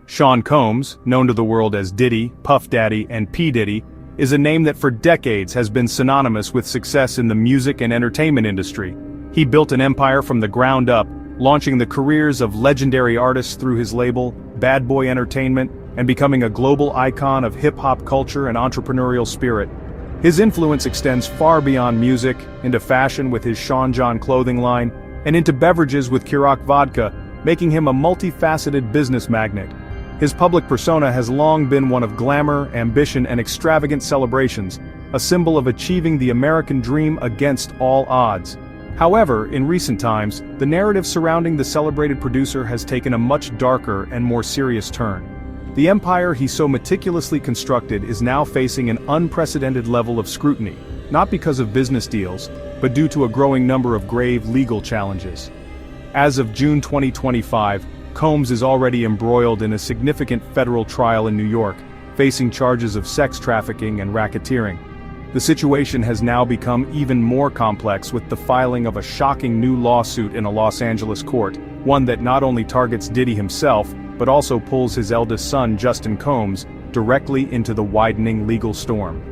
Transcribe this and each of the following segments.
Sean Combs, known to the world as Diddy, Puff Daddy, and P. Diddy, is a name that for decades has been synonymous with success in the music and entertainment industry. He built an empire from the ground up, launching the careers of legendary artists through his label, Bad Boy Entertainment, and becoming a global icon of hip-hop culture and entrepreneurial spirit. His influence extends far beyond music, into fashion with his Sean John clothing line, and into beverages with Ciroc vodka, making him a multifaceted business magnate. His public persona has long been one of glamour, ambition, and extravagant celebrations, a symbol of achieving the American dream against all odds. However, in recent times, the narrative surrounding the celebrated producer has taken a much darker and more serious turn. The empire he so meticulously constructed is now facing an unprecedented level of scrutiny, not because of business deals, but due to a growing number of grave legal challenges. As of June 2025, Combs is already embroiled in a significant federal trial in New York, facing charges of sex trafficking and racketeering. The situation has now become even more complex with the filing of a shocking new lawsuit in a Los Angeles court, one that not only targets Diddy himself, but also pulls his eldest son Justin Combs directly into the widening legal storm.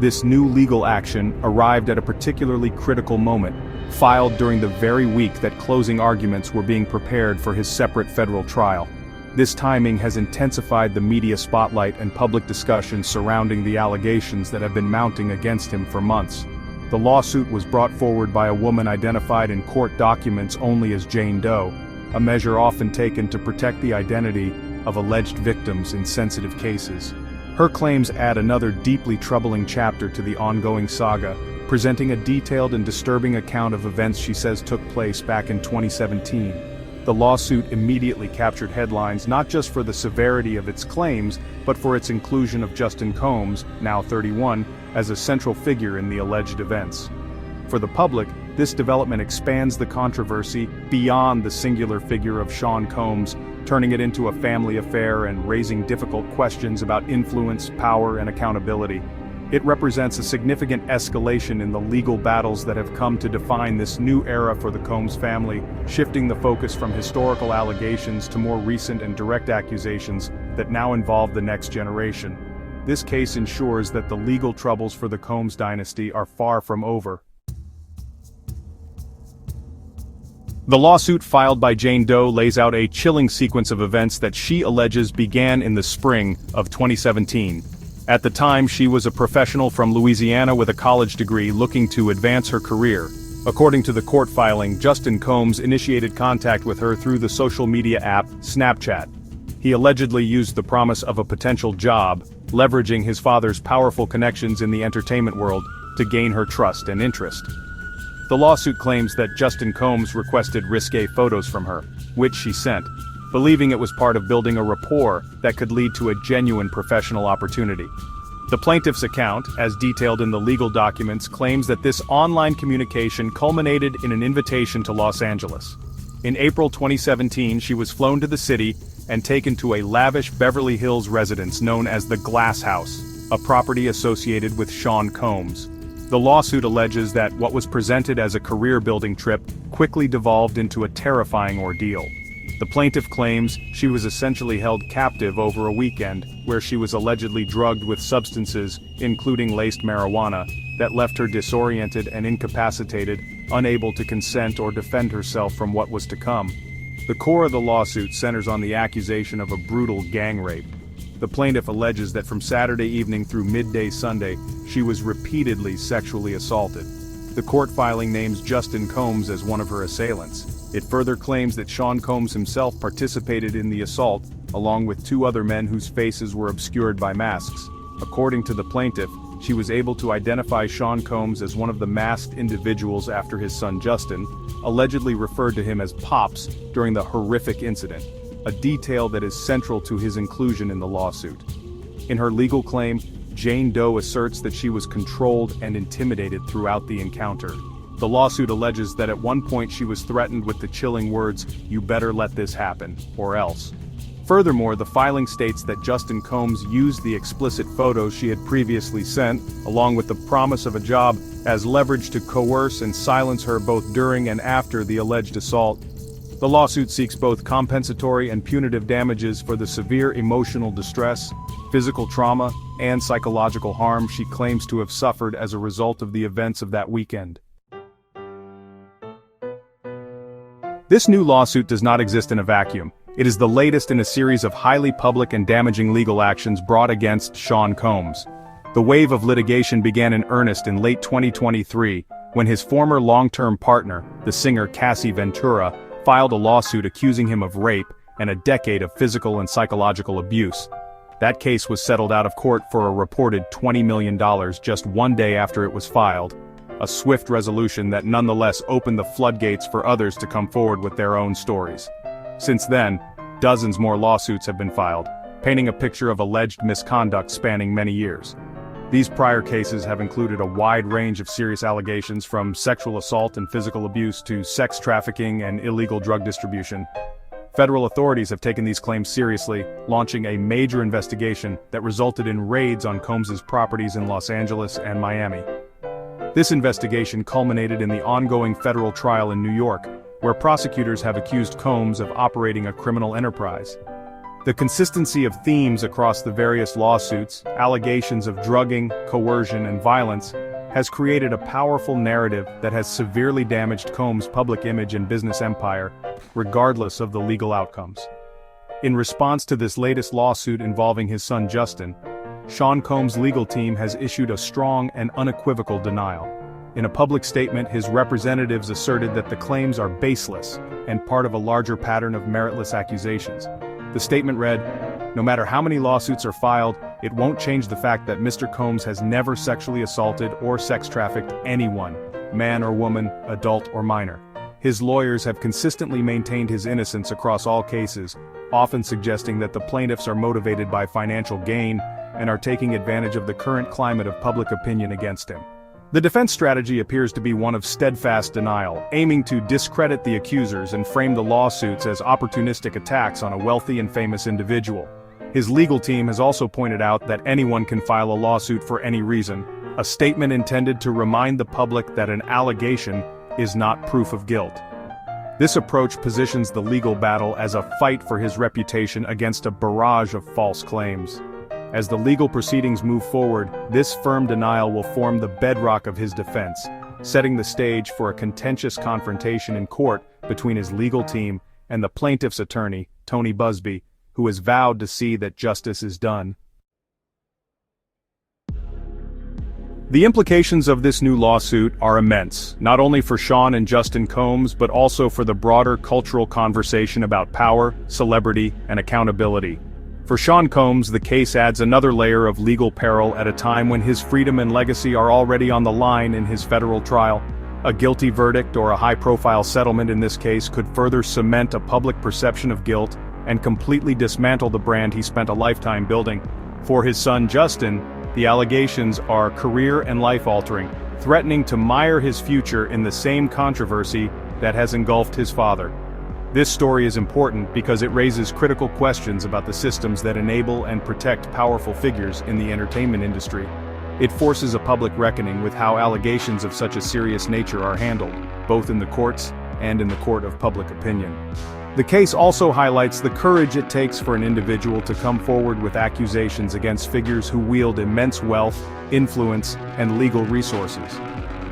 This new legal action arrived at a particularly critical moment, filed during the very week that closing arguments were being prepared for his separate federal trial. This timing has intensified the media spotlight and public discussion surrounding the allegations that have been mounting against him for months. The lawsuit was brought forward by a woman identified in court documents only as Jane Doe, a measure often taken to protect the identity of alleged victims in sensitive cases. Her claims add another deeply troubling chapter to the ongoing saga, presenting a detailed and disturbing account of events she says took place back in 2017. The lawsuit immediately captured headlines not just for the severity of its claims, but for its inclusion of Justin Combs, now 31, as a central figure in the alleged events. For the public, this development expands the controversy beyond the singular figure of Sean Combs, turning it into a family affair and raising difficult questions about influence, power, and accountability. It represents a significant escalation in the legal battles that have come to define this new era for the Combs family, shifting the focus from historical allegations to more recent and direct accusations that now involve the next generation. This case ensures that the legal troubles for the Combs dynasty are far from over. The lawsuit filed by Jane Doe lays out a chilling sequence of events that she alleges began in the spring of 2017. At the time, she was a professional from Louisiana with a college degree looking to advance her career. According to the court filing, Justin Combs initiated contact with her through the social media app Snapchat. He allegedly used the promise of a potential job, leveraging his father's powerful connections in the entertainment world, to gain her trust and interest. The lawsuit claims that Justin Combs requested risque photos from her, which she sent, believing it was part of building a rapport that could lead to a genuine professional opportunity. The plaintiff's account, as detailed in the legal documents, claims that this online communication culminated in an invitation to Los Angeles. In April 2017, she was flown to the city and taken to a lavish Beverly Hills residence known as the Glass House, a property associated with Sean Combs. The lawsuit alleges that what was presented as a career-building trip quickly devolved into a terrifying ordeal. The plaintiff claims she was essentially held captive over a weekend, where she was allegedly drugged with substances, including laced marijuana, that left her disoriented and incapacitated, unable to consent or defend herself from what was to come. The core of the lawsuit centers on the accusation of a brutal gang rape. The plaintiff alleges that from Saturday evening through midday Sunday, she was repeatedly sexually assaulted. The court filing names Justin Combs as one of her assailants. It further claims that Sean Combs himself participated in the assault, along with two other men whose faces were obscured by masks. According to the plaintiff, she was able to identify Sean Combs as one of the masked individuals after his son Justin allegedly referred to him as Pops during the horrific incident, a detail that is central to his inclusion in the lawsuit. In her legal claim, Jane Doe asserts that she was controlled and intimidated throughout the encounter. The lawsuit alleges that at one point she was threatened with the chilling words, "You better let this happen, or else." Furthermore, the filing states that Justin Combs used the explicit photos she had previously sent, along with the promise of a job, as leverage to coerce and silence her both during and after the alleged assault. The lawsuit seeks both compensatory and punitive damages for the severe emotional distress, physical trauma, and psychological harm she claims to have suffered as a result of the events of that weekend. This new lawsuit does not exist in a vacuum. It is the latest in a series of highly public and damaging legal actions brought against Sean Combs. The wave of litigation began in earnest in late 2023, when his former long-term partner, the singer Cassie Ventura, filed a lawsuit accusing him of rape and a decade of physical and psychological abuse. That case was settled out of court for a reported $20 million just one day after it was filed, a swift resolution that nonetheless opened the floodgates for others to come forward with their own stories. Since then, dozens more lawsuits have been filed, painting a picture of alleged misconduct spanning many years. These prior cases have included a wide range of serious allegations from sexual assault and physical abuse to sex trafficking and illegal drug distribution. Federal authorities have taken these claims seriously, launching a major investigation that resulted in raids on Combs's properties in Los Angeles and Miami. This investigation culminated in the ongoing federal trial in New York, where prosecutors have accused Combs of operating a criminal enterprise. The consistency of themes across the various lawsuits, allegations of drugging, coercion, and violence, has created a powerful narrative that has severely damaged Combs' public image and business empire, regardless of the legal outcomes. In response to this latest lawsuit involving his son Justin, Sean Combs' legal team has issued a strong and unequivocal denial. In a public statement, his representatives asserted that the claims are baseless and part of a larger pattern of meritless accusations. The statement read, "No matter how many lawsuits are filed, it won't change the fact that Mr. Combs has never sexually assaulted or sex trafficked anyone, man or woman, adult or minor. His lawyers have consistently maintained his innocence across all cases, often suggesting that the plaintiffs are motivated by financial gain and are taking advantage of the current climate of public opinion against him." The defense strategy appears to be one of steadfast denial, aiming to discredit the accusers and frame the lawsuits as opportunistic attacks on a wealthy and famous individual. His legal team has also pointed out that anyone can file a lawsuit for any reason, a statement intended to remind the public that an allegation is not proof of guilt. This approach positions the legal battle as a fight for his reputation against a barrage of false claims. As the legal proceedings move forward, this firm denial will form the bedrock of his defense, setting the stage for a contentious confrontation in court between his legal team and the plaintiff's attorney, Tony Busby, who has vowed to see that justice is done. The implications of this new lawsuit are immense, not only for Sean and Justin Combs but also for the broader cultural conversation about power, celebrity, and accountability. For Sean Combs, the case adds another layer of legal peril at a time when his freedom and legacy are already on the line in his federal trial. A guilty verdict or a high-profile settlement in this case could further cement a public perception of guilt and completely dismantle the brand he spent a lifetime building. For his son Justin, the allegations are career and life-altering, threatening to mire his future in the same controversy that has engulfed his father. This story is important because it raises critical questions about the systems that enable and protect powerful figures in the entertainment industry. It forces a public reckoning with how allegations of such a serious nature are handled, both in the courts and in the court of public opinion. The case also highlights the courage it takes for an individual to come forward with accusations against figures who wield immense wealth, influence, and legal resources.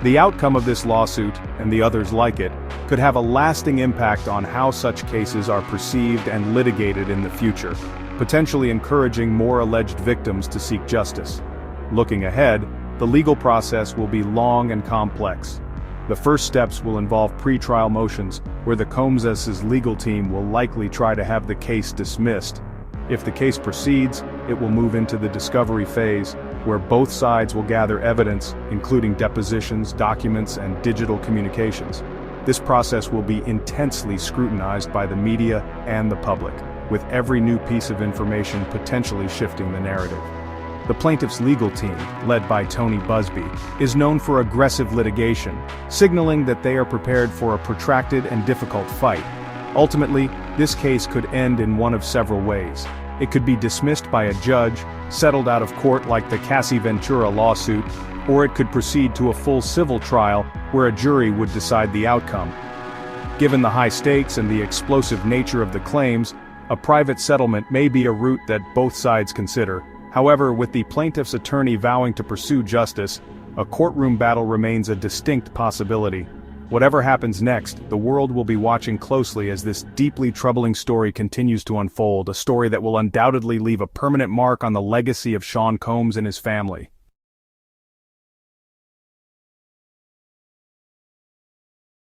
The outcome of this lawsuit, and the others like it, could have a lasting impact on how such cases are perceived and litigated in the future, potentially encouraging more alleged victims to seek justice. Looking ahead, the legal process will be long and complex. The first steps will involve pre-trial motions, where the Combs' legal team will likely try to have the case dismissed. If the case proceeds, it will move into the discovery phase, where both sides will gather evidence, including depositions, documents, and digital communications. This process will be intensely scrutinized by the media and the public, with every new piece of information potentially shifting the narrative. The plaintiff's legal team, led by Tony Busby, is known for aggressive litigation, signaling that they are prepared for a protracted and difficult fight. Ultimately, this case could end in one of several ways. It could be dismissed by a judge, settled out of court like the Cassie Ventura lawsuit, or it could proceed to a full civil trial where a jury would decide the outcome. Given the high stakes and the explosive nature of the claims, a private settlement may be a route that both sides consider. However, with the plaintiff's attorney vowing to pursue justice, a courtroom battle remains a distinct possibility. Whatever happens next, the world will be watching closely as this deeply troubling story continues to unfold, a story that will undoubtedly leave a permanent mark on the legacy of Sean Combs and his family.